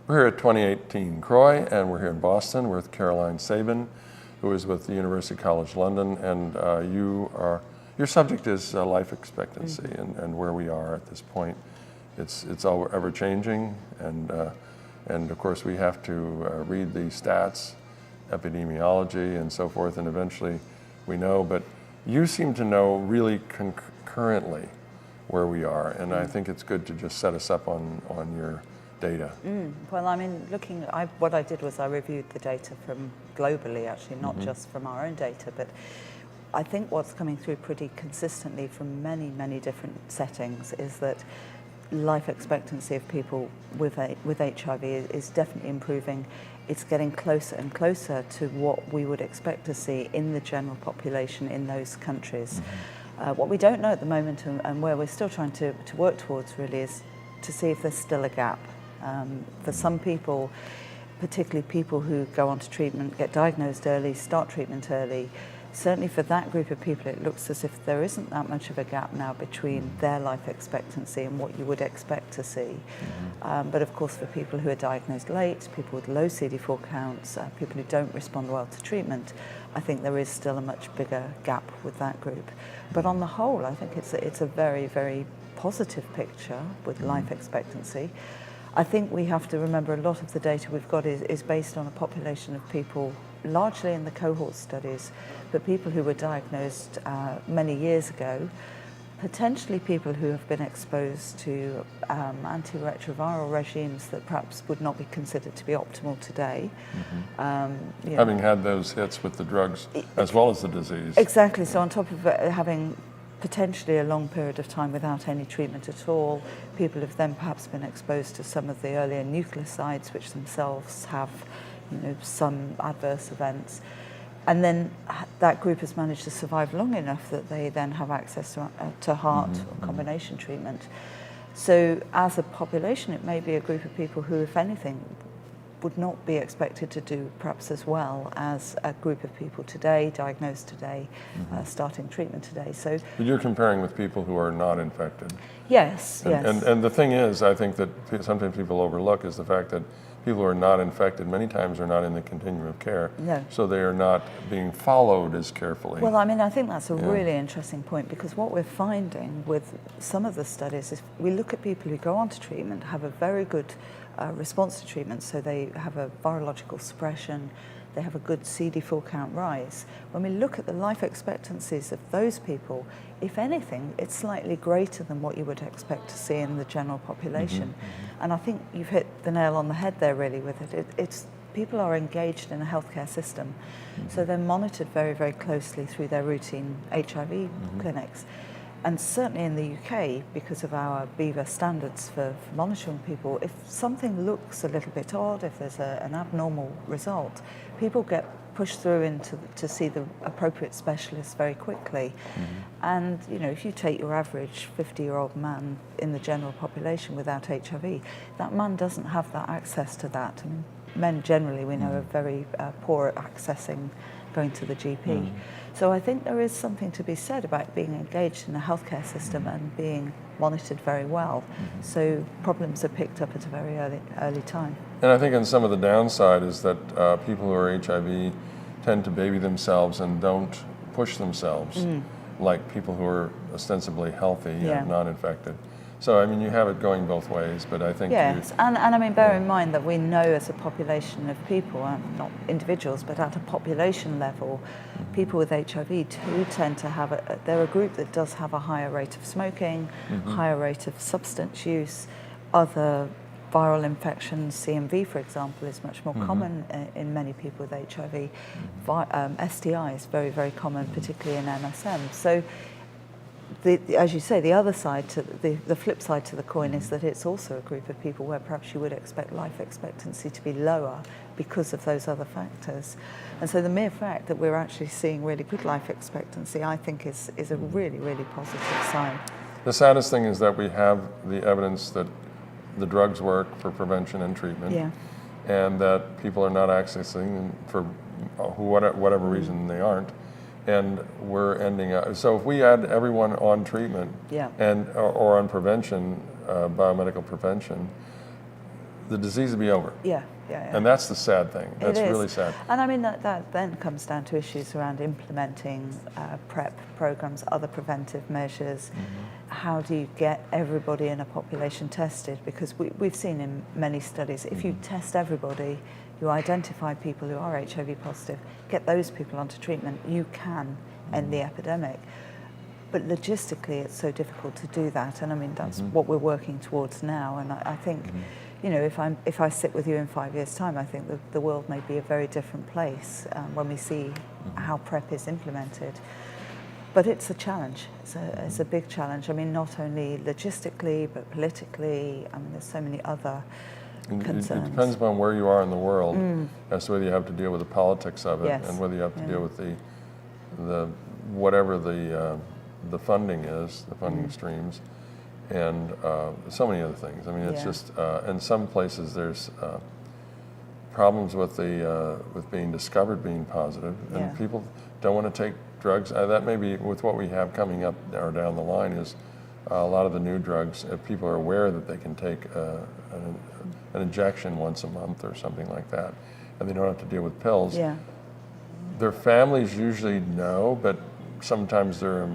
We're here at 2018 CROI, and we're here in Boston. We're with Caroline Sabin, who is with the University College London, and your subject is life expectancy and where we are at this point. It's ever changing, and of course we have to read the stats, epidemiology, and so forth, and eventually we know. But you seem to know really concurrently where we are, and I think it's good to just set us up on your data. Well, I mean, what I did was I reviewed the data from globally, actually, not just from our own data, but I think what's coming through pretty consistently from many, many different settings is that life expectancy of people with HIV is definitely improving. It's getting closer and closer to what we would expect to see in the general population in those countries. What we don't know at the moment, and where we're still trying to work towards really, is to see if there's still a gap. For some people, particularly people who go on to treatment, get diagnosed early, start treatment early, certainly for that group of people it looks as if there isn't that much of a gap now between their life expectancy and what you would expect to see. But of course for people who are diagnosed late, people with low CD4 counts, people who don't respond well to treatment, I think there is still a much bigger gap with that group. But on the whole, I think it's a very, very positive picture with life expectancy. I think we have to remember a lot of the data we've got is based on a population of people, largely in the cohort studies, but people who were diagnosed many years ago, potentially people who have been exposed to antiretroviral regimes that perhaps would not be considered to be optimal today. Having had those hits with the drugs as well as the disease. Exactly, so on top of having potentially a long period of time without any treatment at all, people have then perhaps been exposed to some of the earlier nucleosides, which themselves have, some adverse events. And then that group has managed to survive long enough that they then have access to heart or combination treatment. So as a population, it may be a group of people who, if anything, would not be expected to do perhaps as well as a group of people today, diagnosed today, starting treatment today. So but you're comparing with people who are not infected. Yes, yes. And the thing is, I think that sometimes people overlook is the fact that people who are not infected many times are not in the continuum of care. No. So they are not being followed as carefully. Well, I mean, I think that's a really interesting point, because what we're finding with some of the studies is we look at people who go on to treatment, have a very good response to treatment, so they have a virological suppression, they have a good CD4 count rise. When we look at the life expectancies of those people, if anything, it's slightly greater than what you would expect to see in the general population. And I think you've hit the nail on the head there really with it. It's people are engaged in a healthcare system, so they're monitored very, very closely through their routine HIV clinics. And certainly in the UK, because of our BEVA standards for monitoring people, if something looks a little bit odd, if there's an abnormal result, people get pushed through to see the appropriate specialist very quickly. And if you take your average 50-year-old man in the general population without HIV, that man doesn't have that access to that. I mean, men generally, we know, are very poor at accessing going to the GP. So I think there is something to be said about being engaged in a healthcare system and being monitored very well. So problems are picked up at a very early time. And I think in some of the downside is that people who are HIV tend to baby themselves and don't push themselves like people who are ostensibly healthy and non-infected. So, I mean, you have it going both ways, but I think... Yes, and I mean, bear in mind that we know as a population of people, not individuals, but at a population level, people with HIV do tend to have, they're a group that does have a higher rate of smoking, higher rate of substance use, other viral infections, CMV, for example, is much more common in many people with HIV. STI is very, very common, particularly in MSM. So, as you say, the other side, the flip side to the coin is that it's also a group of people where perhaps you would expect life expectancy to be lower because of those other factors. And so the mere fact that we're actually seeing really good life expectancy, I think, is a really, really positive sign. The saddest thing is that we have the evidence that the drugs work for prevention and treatment, and that people are not accessing them for whatever reason they aren't. And we're ending up, so if we add everyone on treatment or on prevention, biomedical prevention, the disease will be over. Yeah, yeah, yeah. And that's the sad thing. That's really sad. And I mean, that then comes down to issues around implementing PrEP programs, other preventive measures. How do you get everybody in a population tested? Because we've seen in many studies, if you test everybody, you identify people who are HIV positive, get those people onto treatment, you can end the epidemic. But logistically, it's so difficult to do that. And I mean, that's what we're working towards now. And I think, you know, if I sit with you in 5 years' time, I think the world may be a very different place when we see how PrEP is implemented. But it's a challenge. It's a big challenge. I mean, not only logistically, but politically. I mean, there's so many other concerns. It depends upon where you are in the world as to whether you have to deal with the politics of it and whether you have to deal with the whatever the funding is, the funding streams, and so many other things. I mean, it's just in some places there's problems with with being discovered being positive, and people don't want to take drugs. That may be with what we have coming up or down the line is a lot of the new drugs. If people are aware that they can take an injection once a month or something like that, and they don't have to deal with pills. Their families usually know, but sometimes their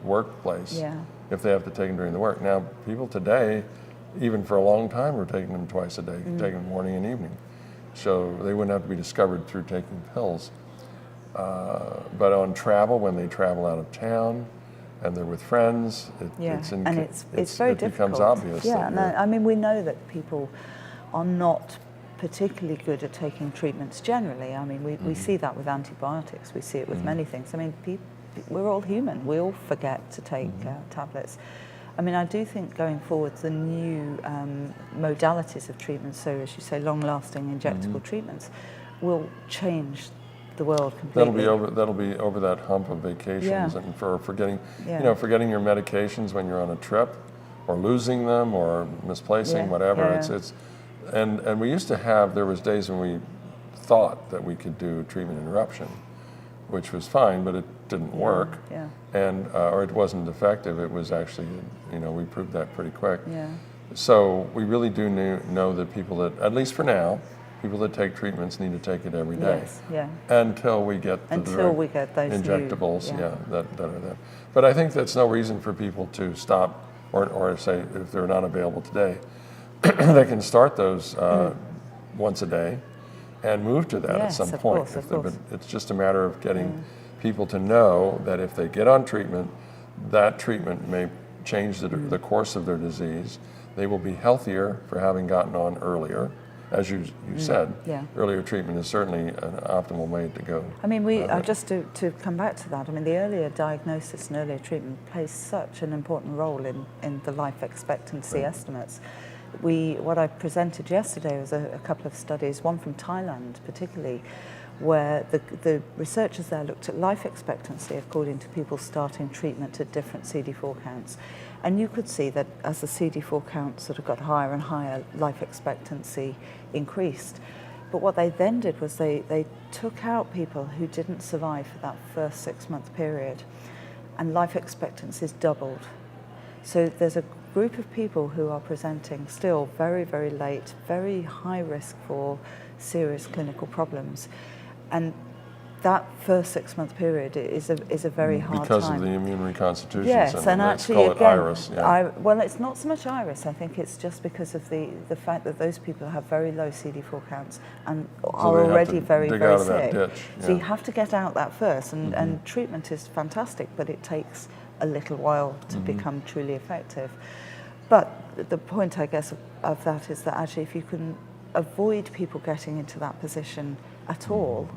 workplace, if they have to take them during the work. Now, people today, even for a long time, were taking them twice a day, taking them morning and evening. So they wouldn't have to be discovered through taking pills. But on travel, when they travel out of town and they're with friends, it's very difficult. It becomes obvious. Yeah, no, I mean, we know that people are not particularly good at taking treatments generally. I mean, we see that with antibiotics. We see it with many things. I mean, we're all human. We all forget to take tablets. I mean, I do think going forward, the new modalities of treatment, so as you say, long-lasting injectable treatments, will change the world completely. That'll be over that hump of vacations and for forgetting, forgetting your medications when you're on a trip, or losing them, or misplacing whatever. And we used to have, there was days when we thought that we could do treatment interruption, which was fine, but it didn't work, and or it wasn't effective. It was actually, we proved that pretty quick. So we really do know that people that, at least for now, people that take treatments need to take it every day until we get those injectables that are there. But I think that's no reason for people to stop or say if they're not available today, they can start those once a day and move to that at some point. But it's just a matter of getting people to know that if they get on treatment, that treatment may change the course of their disease. They will be healthier for having gotten on earlier. As you said, earlier treatment is certainly an optimal way to go. I mean, just to come back to that, I mean, the earlier diagnosis and earlier treatment plays such an important role in the life expectancy estimates. What I presented yesterday was a couple of studies, one from Thailand particularly, where the researchers there looked at life expectancy according to people starting treatment at different CD4 counts. And you could see that as the CD4 count sort of got higher and higher, life expectancy increased. But what they then did was they took out people who didn't survive for that first 6-month period, and life expectancies doubled. So there's a group of people who are presenting still very, very late, very high risk for serious clinical problems. And that first 6-month period is a very hard because time. Of the immune reconstitution. Yes, and actually, call it again, iris. Well, it's not so much iris. I think it's just because of the fact that those people have very low CD4 counts and are already very, very sick. So you have to get out that first, and treatment is fantastic, but it takes a little while to become truly effective. But the point, I guess, of that is that actually if you can avoid people getting into that position at all,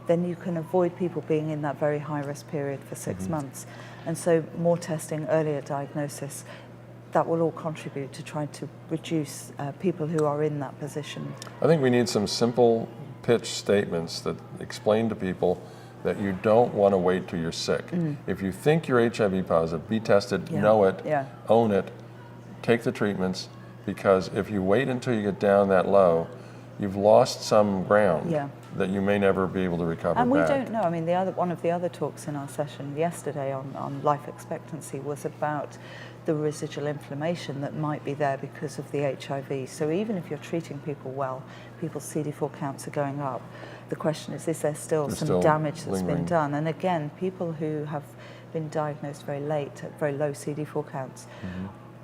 then you can avoid people being in that very high risk period for 6 months. And so more testing, earlier diagnosis, that will all contribute to trying to reduce people who are in that position. I think we need some simple pitch statements that explain to people that you don't want to wait till you're sick. If you think you're HIV positive, be tested, know it, own it, take the treatments, because if you wait until you get down that low, you've lost some ground that you may never be able to recover back. And we don't know. I mean, one of the other talks in our session yesterday on life expectancy was about the residual inflammation that might be there because of the HIV. So even if you're treating people well, people's CD4 counts are going up. The question is there still some damage that's been done? And again, people who have been diagnosed very late at very low CD4 counts,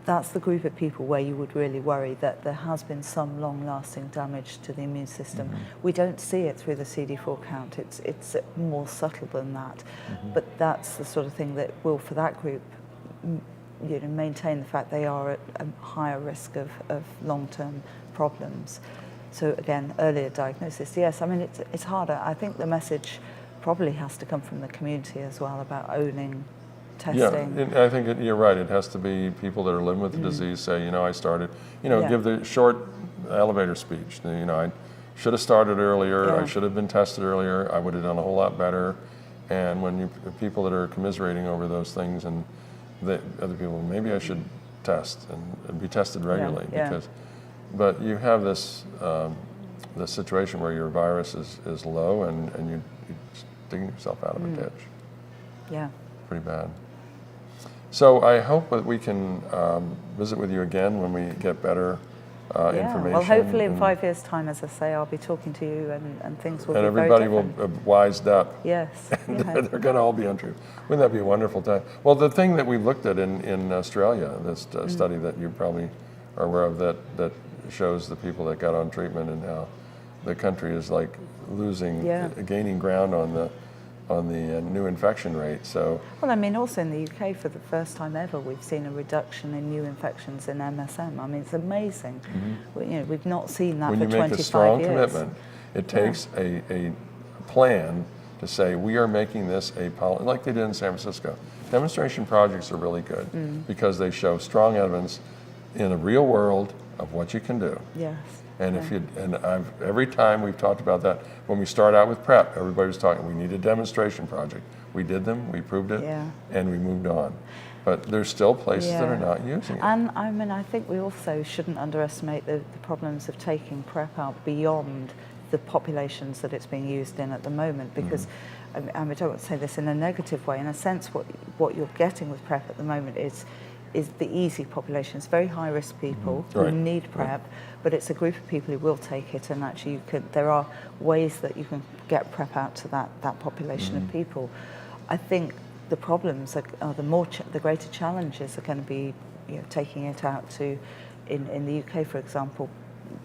that's the group of people where you would really worry that there has been some long-lasting damage to the immune system. We don't see it through the CD4 count. It's more subtle than that. But that's the sort of thing that will, for that group, maintain the fact they are at a higher risk of long-term problems. So again, earlier diagnosis, yes. I mean, it's harder. I think the message probably has to come from the community as well about owning testing. Yeah, I think you're right. It has to be people that are living with the disease say, I started, give the short elevator speech. I should have started earlier. I should have been tested earlier. I would have done a whole lot better. And when people that are commiserating over those things, and the other people, maybe I should test and be tested regularly but you have this situation where your virus is low and you're digging yourself out of a ditch. Yeah. Pretty bad. So I hope that we can visit with you again when we get better information. Well, hopefully in 5 years' time, as I say, I'll be talking to you and things will be very different. And everybody will have wised up. Yes. And they're going to all be untrue. Wouldn't that be a wonderful time? Well, the thing that we looked at in Australia, this study that you probably are aware of, that shows the people that got on treatment and how the country is like gaining ground on the new infection rate. So, well, I mean, also in the UK, for the first time ever, we've seen a reduction in new infections in MSM. I mean, it's amazing. We've not seen that for 25 years. When you make a strong commitment, it takes a plan to say, we are making this like they did in San Francisco. Demonstration projects are really good because they show strong evidence in the real world of what you can do. Yes. And every time we've talked about that, when we start out with PrEP, everybody was talking, we need a demonstration project. We did them, we proved it, and we moved on. But there's still places that are not using it. And I mean, I think we also shouldn't underestimate the problems of taking PrEP out beyond the populations that it's being used in at the moment, because I don't want to say this in a negative way. In a sense, what you're getting with PrEP at the moment is the easy population. It's very high-risk people who need PrEP, but it's a group of people who will take it, and actually there are ways that you can get PrEP out to that population of people. I think the problems are the greater challenges are going to be taking it out to, in the UK, for example,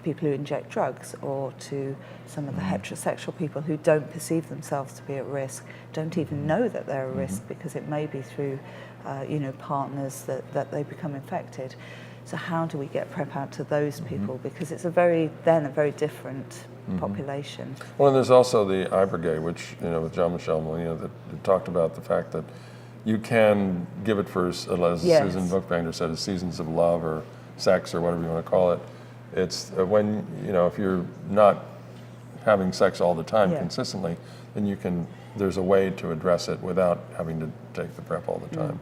people who inject drugs, or to some of the heterosexual people who don't perceive themselves to be at risk, don't even know that they're at risk because it may be through partners that they become infected. So how do we get PrEP out to those people? Because it's a very different population. Well, and there's also the iBrigade, which, with Jean-Michel Molina, that talked about the fact that you can give it for, as Susan Buchbinder said, as seasons of love or sex or whatever you want to call it. It's when, if you're not having sex all the time consistently, then there's a way to address it without having to take the PrEP all the time.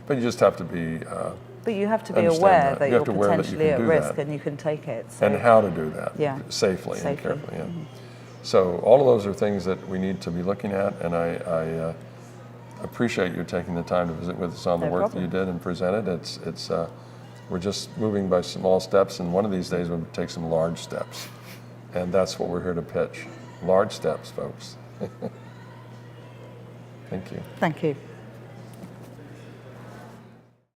But you just have to be but you have to be aware that you're potentially at risk and you can take it. So. And how to do that safely and carefully. So all of those are things that we need to be looking at, and I appreciate you taking the time to visit with us on the work that you did and presented. It's we're just moving by small steps, and one of these days we'll take some large steps. And that's what we're here to pitch. Large steps, folks. Thank you. Thank you.